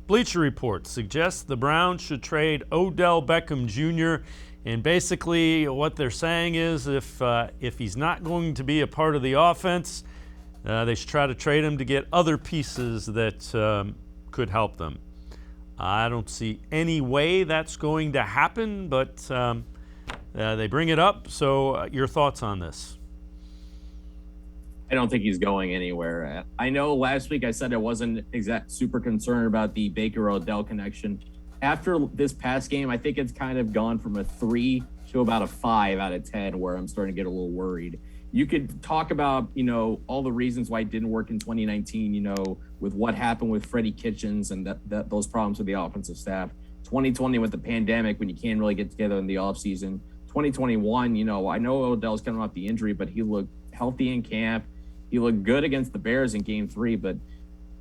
Bleacher Report suggests the Browns should trade Odell Beckham Jr. And basically what they're saying is if he's not going to be a part of the offense, they should try to trade him to get other pieces that could help them. I don't see any way that's going to happen, but they bring it up. So your thoughts on this? I don't think he's going anywhere. I know last week I said I wasn't super concerned about the Baker-Odell connection. After this past game, I think it's kind of gone from a 3 to about a 5 out of 10, where I'm starting to get a little worried. You could talk about, all the reasons why it didn't work in 2019, with what happened with Freddie Kitchens and those problems with the offensive staff. 2020 with the pandemic, when you can't really get together in the offseason. 2021, I know Odell's coming off the injury, but he looked healthy in camp. He looked good against the Bears in Game 3, but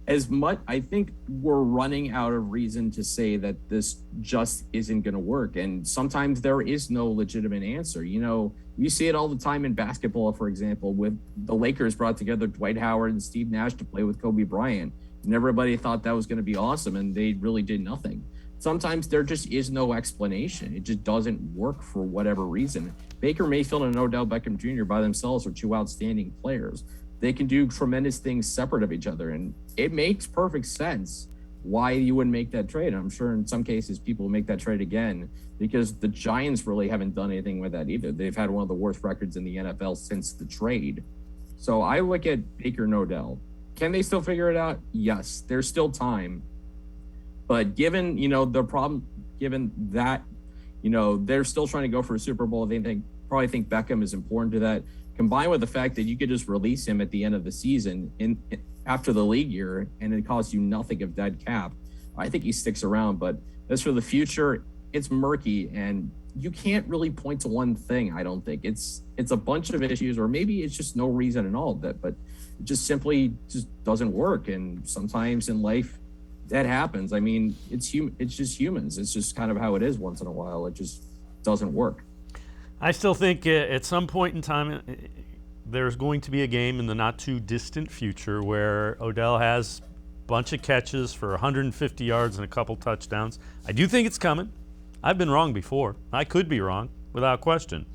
I think we're running out of reason to say that this just isn't going to work. And sometimes there is no legitimate answer. You see it all the time in basketball, for example, with the Lakers brought together Dwight Howard and Steve Nash to play with Kobe Bryant. And everybody thought that was going to be awesome, and they really did nothing. Sometimes there just is no explanation. It just doesn't work for whatever reason. Baker Mayfield and Odell Beckham Jr. by themselves are two outstanding players. They can do tremendous things separate of each other, and it makes perfect sense why you wouldn't make that trade. I'm sure in some cases people will make that trade again, because the Giants really haven't done anything with that either. They've had one of the worst records in the NFL since the trade. So I look at Baker and Odell. Can they still figure it out? Yes, there's still time. But given, the problem, given that, they're still trying to go for a Super Bowl, they probably think Beckham is important to that, combined with the fact that you could just release him at the end of the season after the league year, and it costs you nothing of dead cap. I think he sticks around, but as for the future, it's murky, and you can't really point to one thing. I don't think it's a bunch of issues, or maybe it's just no reason at all, but it just simply just doesn't work. And sometimes in life that happens. I mean, it's just humans. It's just kind of how it is once in a while. It just doesn't work. I still think at some point in time, there's going to be a game in the not too distant future where Odell has a bunch of catches for 150 yards and a couple touchdowns. I do think it's coming. I've been wrong before. I could be wrong, without question.